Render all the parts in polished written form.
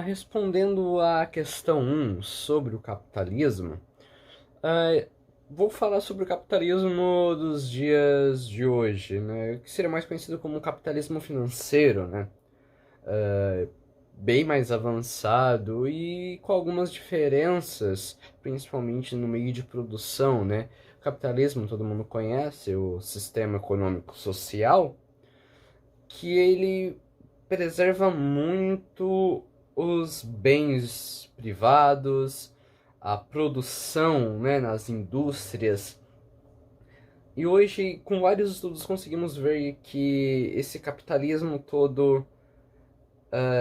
Respondendo à questão um sobre o capitalismo, ah, vou falar sobre o capitalismo dos dias de hoje, né? Que seria mais conhecido como capitalismo financeiro, né? Bem mais avançado e com algumas diferenças, principalmente no meio de produção, né? O capitalismo, todo mundo conhece, o sistema econômico social, que ele preserva muito os bens privados, a produção, né, nas indústrias. E hoje, com vários estudos, conseguimos ver que esse capitalismo todo,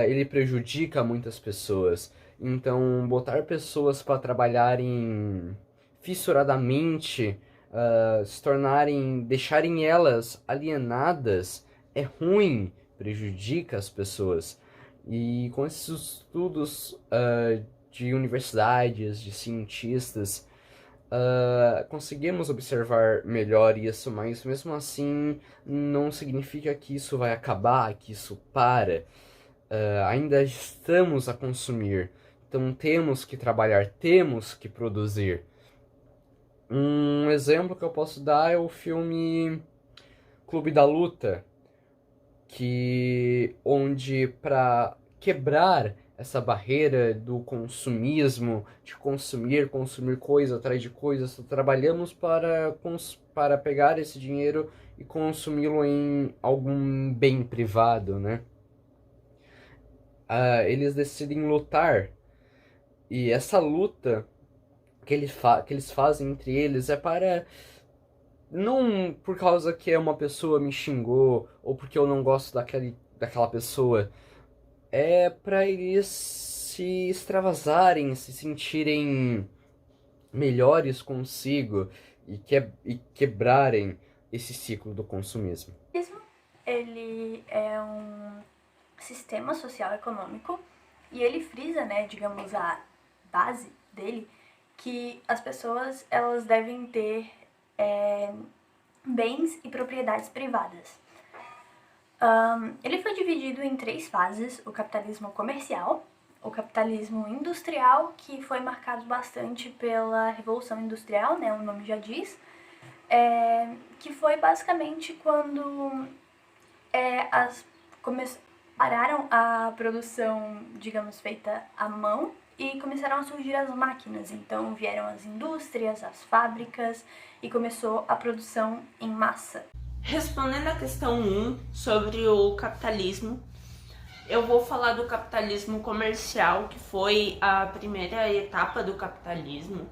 ele prejudica muitas pessoas. Então, botar pessoas para trabalharem fissuradamente, se tornarem, deixarem elas alienadas, é ruim, prejudica as pessoas. E com esses estudos de universidades, de cientistas, conseguimos observar melhor isso, mas mesmo assim não significa que isso vai acabar, que isso para. Ainda estamos a consumir, então temos que trabalhar, temos que produzir. Um exemplo que eu posso dar é o filme Clube da Luta, que onde para quebrar essa barreira do consumismo, de consumir coisa atrás de coisa, só trabalhamos para pegar esse dinheiro e consumi-lo em algum bem privado, né? Eles decidem lutar, e essa luta que eles fazem entre eles é para, não por causa que uma pessoa me xingou ou porque eu não gosto daquela pessoa. É para eles se extravasarem, se sentirem melhores consigo e quebrarem esse ciclo do consumismo. Ele é um sistema social econômico e ele frisa, né, digamos, a base dele, que as pessoas elas devem ter bens e propriedades privadas. Ele foi dividido em três fases: o capitalismo comercial, o capitalismo industrial, que foi marcado bastante pela Revolução Industrial, né, o nome já diz, que foi basicamente quando pararam a produção, digamos, feita à mão e começaram a surgir as máquinas. Então vieram as indústrias, as fábricas e começou a produção em massa. Respondendo à questão 1 sobre o capitalismo, eu vou falar do capitalismo comercial, que foi a primeira etapa do capitalismo.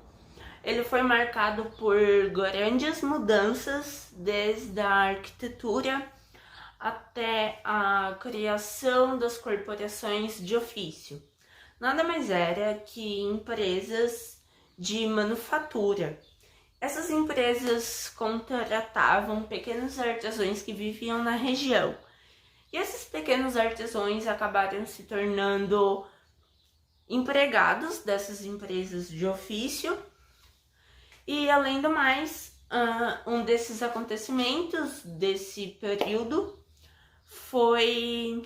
Ele foi marcado por grandes mudanças, desde a arquitetura até a criação das corporações de ofício. Nada mais era que empresas de manufatura. Essas empresas contratavam pequenos artesãos que viviam na região. E esses pequenos artesãos acabaram se tornando empregados dessas empresas de ofício. E, além do mais, um desses acontecimentos desse período foi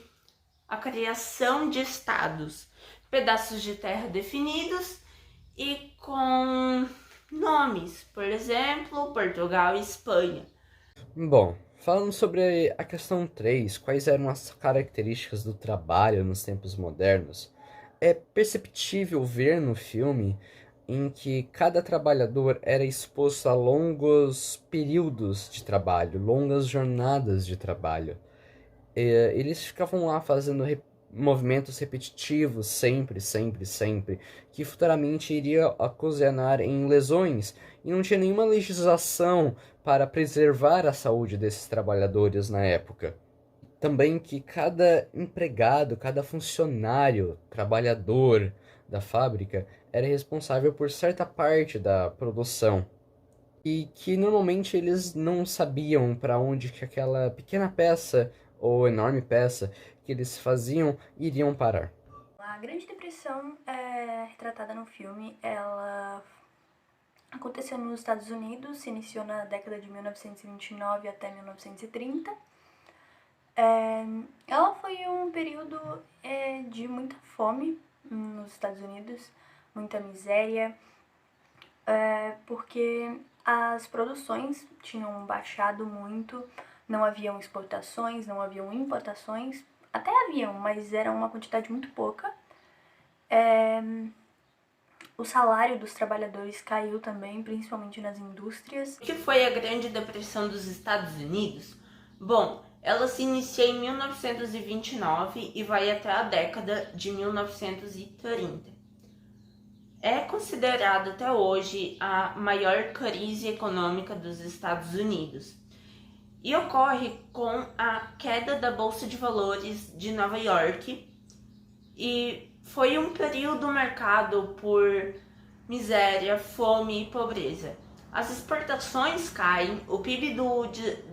a criação de estados, pedaços de terra definidos e com nomes, por exemplo, Portugal e Espanha. Bom, falando sobre a questão 3, quais eram as características do trabalho nos tempos modernos, é perceptível ver no filme em que cada trabalhador era exposto a longos períodos de trabalho, longas jornadas de trabalho. Eles ficavam lá fazendo movimentos repetitivos, sempre, sempre, sempre, que futuramente iria ocasionar em lesões, e não tinha nenhuma legislação para preservar a saúde desses trabalhadores na época. Também que cada empregado, cada funcionário, trabalhador da fábrica era responsável por certa parte da produção e que normalmente eles não sabiam para onde que aquela pequena peça ou enorme peça que eles faziam iriam parar. A Grande Depressão, retratada no filme, ela aconteceu nos Estados Unidos, se iniciou na década de 1929 até 1930. Ela foi um período de muita fome nos Estados Unidos, muita miséria, porque as produções tinham baixado muito, não haviam exportações, não haviam importações, até haviam, mas era uma quantidade muito pouca. O salário dos trabalhadores caiu também, principalmente nas indústrias. O que foi a Grande Depressão dos Estados Unidos? Bom, ela se inicia em 1929 e vai até a década de 1930. É considerada até hoje a maior crise econômica dos Estados Unidos e ocorre com a queda da Bolsa de Valores de Nova York, e foi um período marcado por miséria, fome e pobreza. As exportações caem, o PIB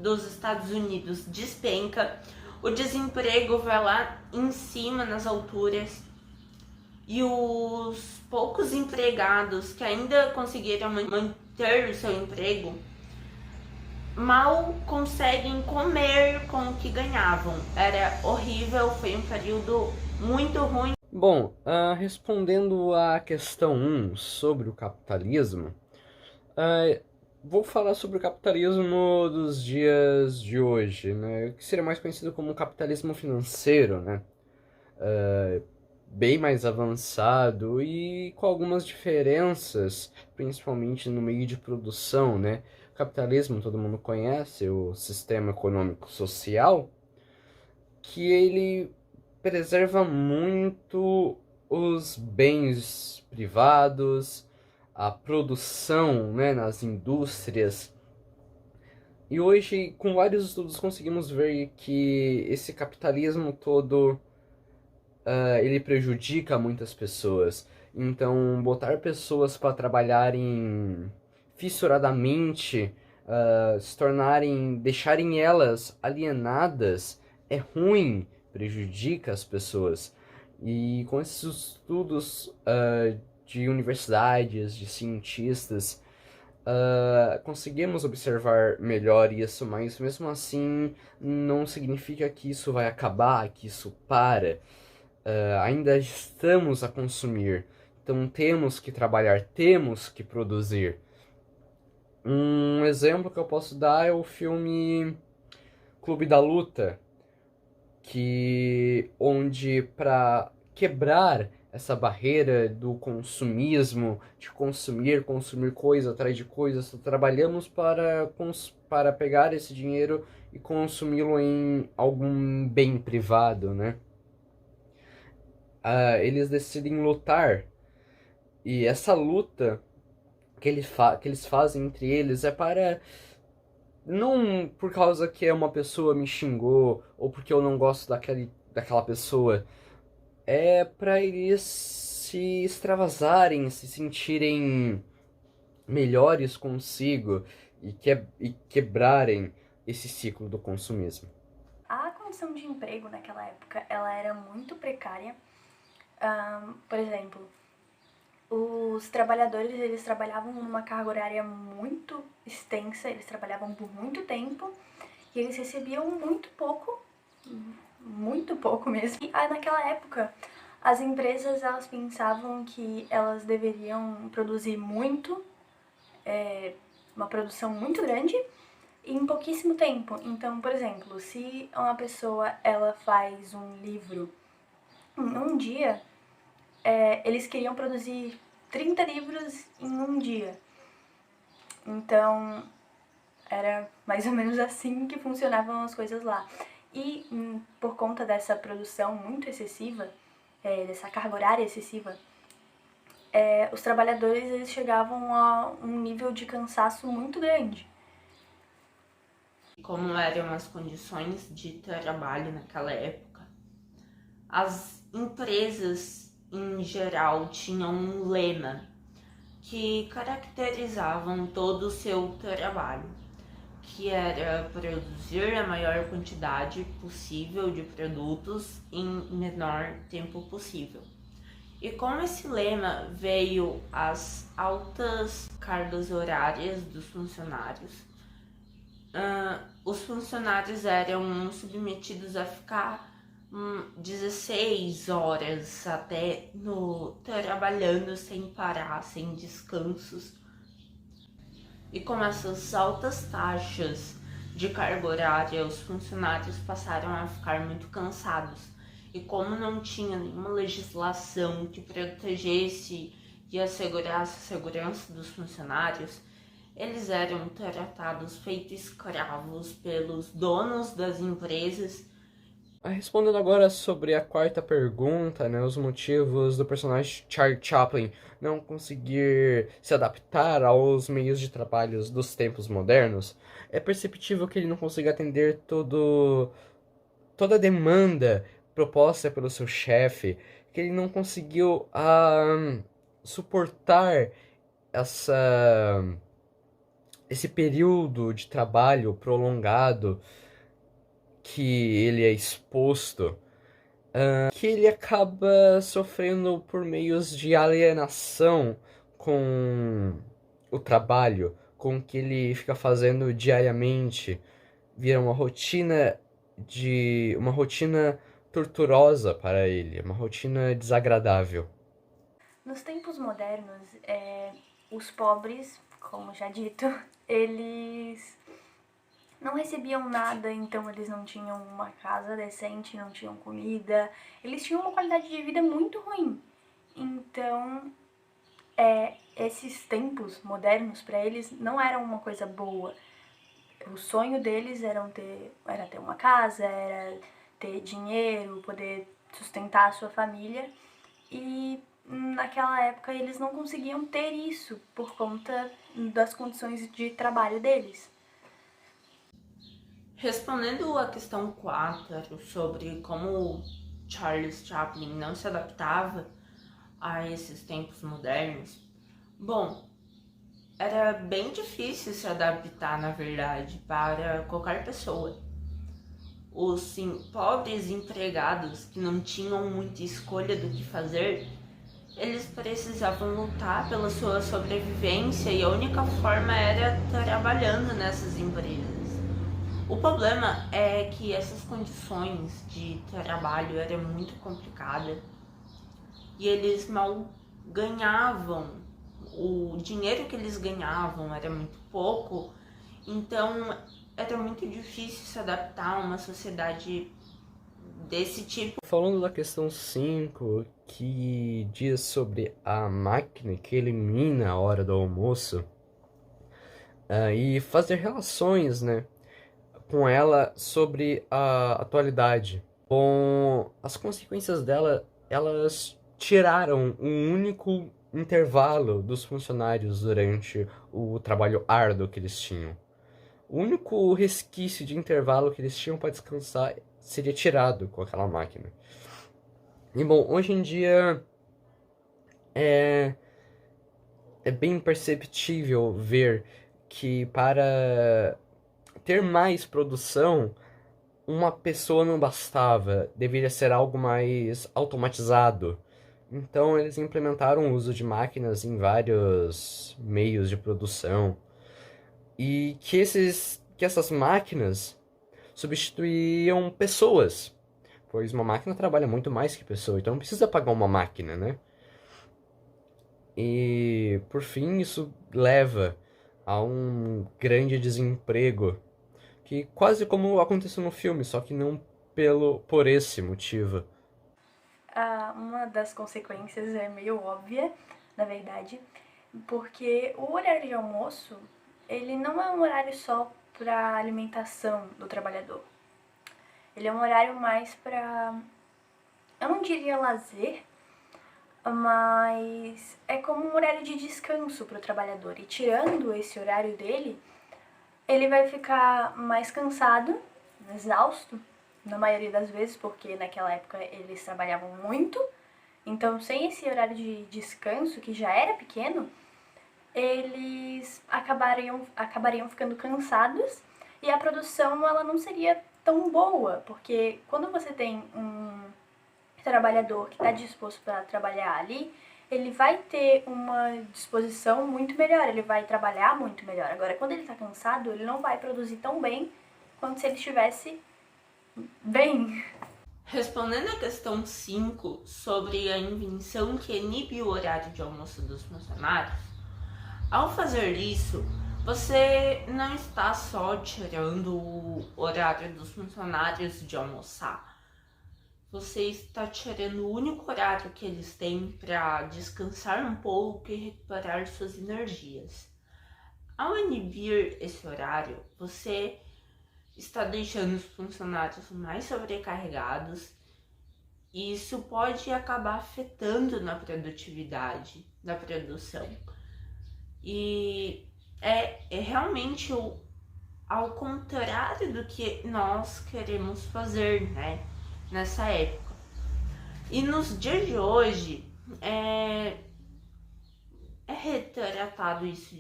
dos Estados Unidos despenca, o desemprego vai lá em cima nas alturas, e os poucos empregados que ainda conseguiram manter o seu emprego mal conseguem comer com o que ganhavam. Era horrível, foi um período muito ruim. Bom, respondendo à questão 1 sobre o capitalismo, vou falar sobre o capitalismo dos dias de hoje, né, que seria mais conhecido como capitalismo financeiro, né, bem mais avançado e com algumas diferenças, principalmente no meio de produção, né. O capitalismo, todo mundo conhece, o sistema econômico social, que ele preserva muito os bens privados, a produção, né, nas indústrias. E hoje, com vários estudos, conseguimos ver que esse capitalismo todo ele prejudica muitas pessoas. Então, botar pessoas para trabalharem fissuradamente, se tornarem, deixarem elas alienadas, é ruim, prejudica as pessoas. E com esses estudos de universidades, de cientistas, conseguimos observar melhor isso, mas mesmo assim não significa que isso vai acabar, que isso para. Ainda estamos a consumir, então temos que trabalhar, temos que produzir. Um exemplo que eu posso dar é o filme Clube da Luta, onde para quebrar essa barreira do consumismo, de consumir coisa atrás de coisa, só trabalhamos para pegar esse dinheiro e consumi-lo em algum bem privado, né? Eles decidem lutar, e essa luta que eles fazem entre eles é para... Não por causa que uma pessoa me xingou, ou porque eu não gosto daquela pessoa. É para eles se extravasarem, se sentirem melhores consigo e quebrarem esse ciclo do consumismo. A condição de emprego naquela época, ela era muito precária. Por exemplo, os trabalhadores, eles trabalhavam numa carga horária muito extensa, eles trabalhavam por muito tempo e eles recebiam muito pouco mesmo. E naquela época, as empresas, elas pensavam que elas deveriam produzir muito, uma produção muito grande, em pouquíssimo tempo. Então, por exemplo, se uma pessoa ela faz um livro em um dia, eles queriam produzir 30 livros em um dia. Então, era mais ou menos assim que funcionavam as coisas lá. E por conta dessa produção muito excessiva, dessa carga horária excessiva, os trabalhadores eles chegavam a um nível de cansaço muito grande. Como eram as condições de trabalho naquela época, as empresas em geral tinham um lema que caracterizavam todo o seu trabalho, que era produzir a maior quantidade possível de produtos em menor tempo possível. E com esse lema veio as altas cargas horárias dos funcionários Os funcionários eram submetidos a ficar 16 horas até trabalhando sem parar, sem descansos. E com essas altas taxas de carga horária, os funcionários passaram a ficar muito cansados. E como não tinha nenhuma legislação que protegesse e assegurasse a segurança dos funcionários, eles eram tratados feito escravos pelos donos das empresas. Respondendo agora sobre a quarta pergunta, né, os motivos do personagem Charlie Chaplin não conseguir se adaptar aos meios de trabalho dos tempos modernos, é perceptível que ele não consiga atender toda a demanda proposta pelo seu chefe, que ele não conseguiu suportar esse período de trabalho prolongado que ele é exposto, que ele acaba sofrendo por meios de alienação com o trabalho, com o que ele fica fazendo diariamente, vira uma rotina torturosa para ele, uma rotina desagradável. Nos tempos modernos, os pobres, como já dito, eles não recebiam nada, então eles não tinham uma casa decente, não tinham comida, eles tinham uma qualidade de vida muito ruim. Então, esses tempos modernos para eles não eram uma coisa boa. O sonho deles era ter uma casa, era ter dinheiro, poder sustentar a sua família. E naquela época eles não conseguiam ter isso por conta das condições de trabalho deles. Respondendo a questão 4 sobre como Charles Chaplin não se adaptava a esses tempos modernos, bom, era bem difícil se adaptar, na verdade, para qualquer pessoa. Os pobres empregados que não tinham muita escolha do que fazer, eles precisavam lutar pela sua sobrevivência e a única forma era trabalhando nessas empresas. O problema é que essas condições de trabalho eram muito complicadas e eles mal ganhavam. O dinheiro que eles ganhavam era muito pouco, então era muito difícil se adaptar a uma sociedade desse tipo. Falando da questão 5, que diz sobre a máquina que elimina a hora do almoço, e fazer relações, né, com ela sobre a atualidade. Bom, as consequências dela, elas tiraram um único intervalo dos funcionários durante o trabalho árduo que eles tinham. O único resquício de intervalo que eles tinham para descansar seria tirado com aquela máquina. E bom, hoje em dia é bem perceptível ver que para ter mais produção, uma pessoa não bastava, deveria ser algo mais automatizado. Então eles implementaram o uso de máquinas em vários meios de produção e que essas máquinas substituíam pessoas, pois uma máquina trabalha muito mais que pessoa, então não precisa pagar uma máquina, né? E por fim isso leva a um grande desemprego, que quase como aconteceu no filme, só que não por esse motivo. Uma das consequências é meio óbvia, na verdade, porque o horário de almoço, ele não é um horário só para alimentação do trabalhador. Ele é um horário mais para, eu não diria lazer, mas é como um horário de descanso para o trabalhador. E tirando esse horário dele, ele vai ficar mais cansado, exausto, na maioria das vezes, porque naquela época eles trabalhavam muito. Então, sem esse horário de descanso, que já era pequeno, eles acabariam ficando cansados e a produção ela não seria tão boa, porque quando você tem um trabalhador que está disposto para trabalhar ali, ele vai ter uma disposição muito melhor, ele vai trabalhar muito melhor. Agora, quando ele tá cansado, ele não vai produzir tão bem quanto se ele estivesse bem. Respondendo a questão 5 sobre a invenção que inibe o horário de almoço dos funcionários, ao fazer isso, você não está só tirando o horário dos funcionários de almoçar. Você está tirando o único horário que eles têm para descansar um pouco e recuperar suas energias. Ao inibir esse horário, você está deixando os funcionários mais sobrecarregados e isso pode acabar afetando na produtividade da produção. E é realmente ao contrário do que nós queremos fazer, né, nessa época. E nos dias de hoje, é retratado isso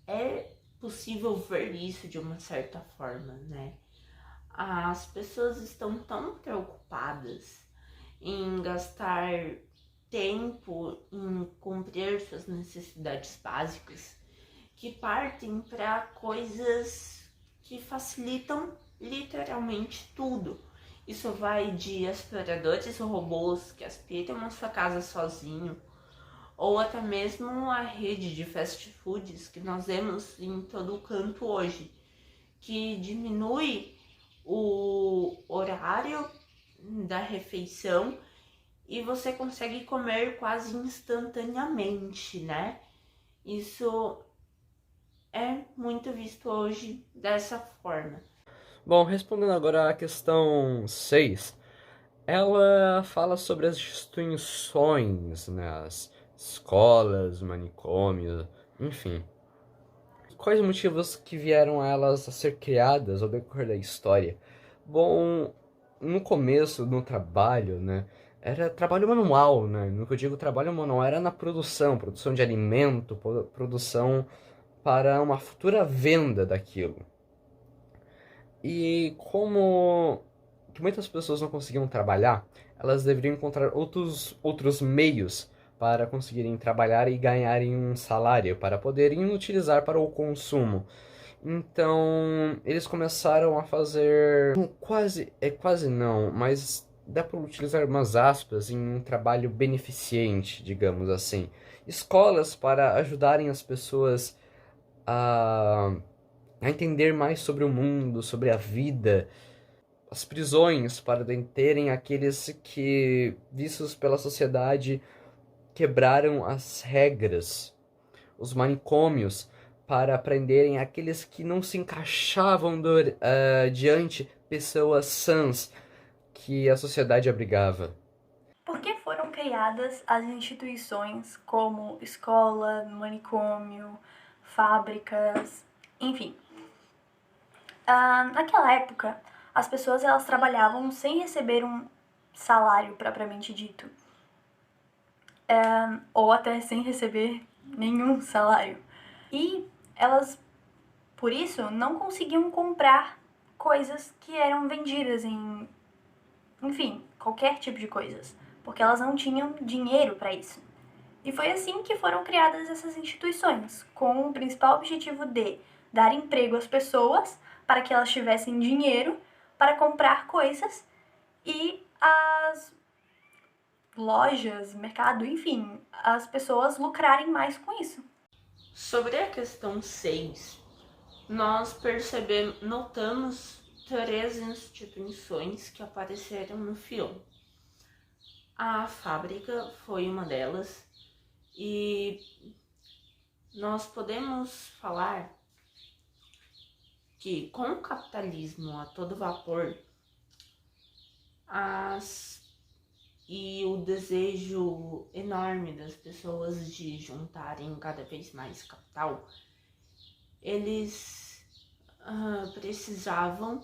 é possível ver isso de uma certa forma, né? As pessoas estão tão preocupadas em gastar tempo em cumprir suas necessidades básicas que partem para coisas que facilitam literalmente tudo. Isso vai de aspiradores robôs que aspiram a sua casa sozinho, ou até mesmo a rede de fast foods que nós vemos em todo o canto hoje, que diminui o horário da refeição e você consegue comer quase instantaneamente, né? Isso é muito visto hoje dessa forma. Bom, respondendo agora à questão 6, ela fala sobre as instituições, né, as escolas, manicômios, enfim. Quais motivos que vieram a elas a ser criadas ao decorrer da história? Bom, no começo, no trabalho, né, era trabalho manual, né? No que eu digo trabalho manual, era na produção de alimento, produção para uma futura venda daquilo. E como que muitas pessoas não conseguiam trabalhar, elas deveriam encontrar outros meios para conseguirem trabalhar e ganharem um salário, para poderem utilizar para o consumo. Então, eles começaram a fazer quase não, mas dá para utilizar umas aspas em um trabalho beneficente, digamos assim. Escolas para ajudarem as pessoas a entender mais sobre o mundo, sobre a vida, as prisões para deterem aqueles que, vistos pela sociedade, quebraram as regras, os manicômios para prenderem aqueles que não se encaixavam diante pessoas sãs que a sociedade abrigava. Por que foram criadas as instituições como escola, manicômio, fábricas, enfim? Naquela época, as pessoas elas trabalhavam sem receber um salário propriamente dito, ou até sem receber nenhum salário. E elas, por isso, não conseguiam comprar coisas que eram vendidas enfim, qualquer tipo de coisas, porque elas não tinham dinheiro para isso. E foi assim que foram criadas essas instituições, com o principal objetivo de dar emprego às pessoas para que elas tivessem dinheiro para comprar coisas e as lojas, mercado, enfim, as pessoas lucrarem mais com isso. Sobre a questão 6, nós notamos 3 instituições que apareceram no filme. A fábrica foi uma delas e nós podemos falar que com o capitalismo a todo vapor e o desejo enorme das pessoas de juntarem cada vez mais capital, eles precisavam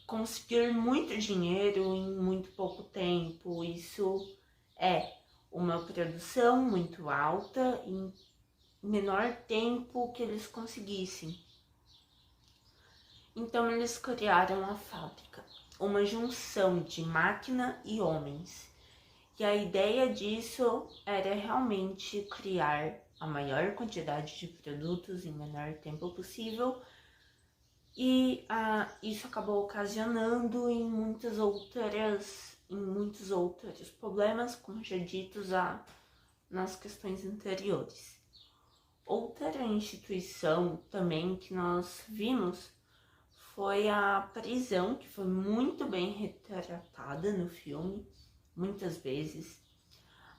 conseguir muito dinheiro em muito pouco tempo. Isso é uma produção muito alta em menor tempo que eles conseguissem. Então eles criaram a fábrica, uma junção de máquina e homens, E a ideia disso era realmente criar a maior quantidade de produtos em menor tempo possível. E isso acabou ocasionando em muitos outros problemas, como já ditos nas questões anteriores. Outra instituição também que nós vimos foi a prisão, que foi muito bem retratada no filme, muitas vezes.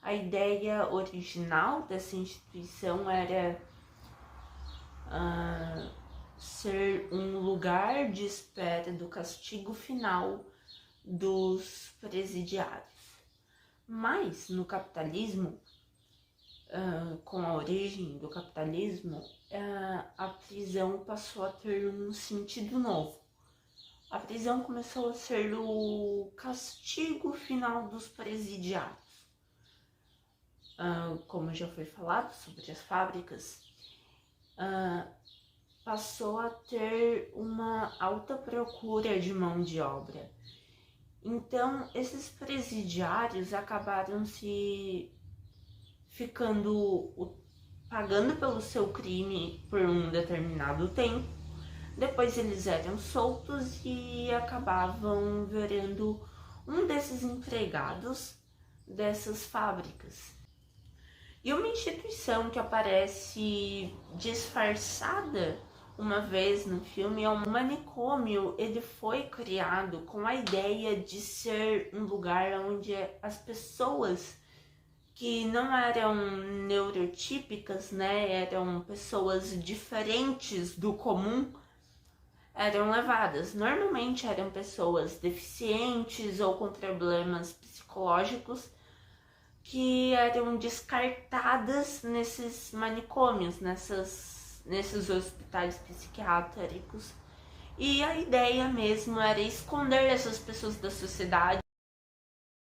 A ideia original dessa instituição era ser um lugar de espera do castigo final dos presidiários. Mas no capitalismo, com a origem do capitalismo, a prisão passou a ter um sentido novo. A prisão começou a ser o castigo final dos presidiários. Como já foi falado sobre as fábricas, passou a ter uma alta procura de mão de obra. Então, esses presidiários acabaram pagando pelo seu crime por um determinado tempo. Depois eles eram soltos e acabavam virando um desses empregados dessas fábricas. E uma instituição que aparece disfarçada uma vez no filme é um manicômio. Ele foi criado com a ideia de ser um lugar onde as pessoas que não eram neurotípicas, né, eram pessoas diferentes do comum, eram levadas. Normalmente eram pessoas deficientes ou com problemas psicológicos que eram descartadas nesses manicômios, nesses hospitais psiquiátricos. E a ideia mesmo era esconder essas pessoas da sociedade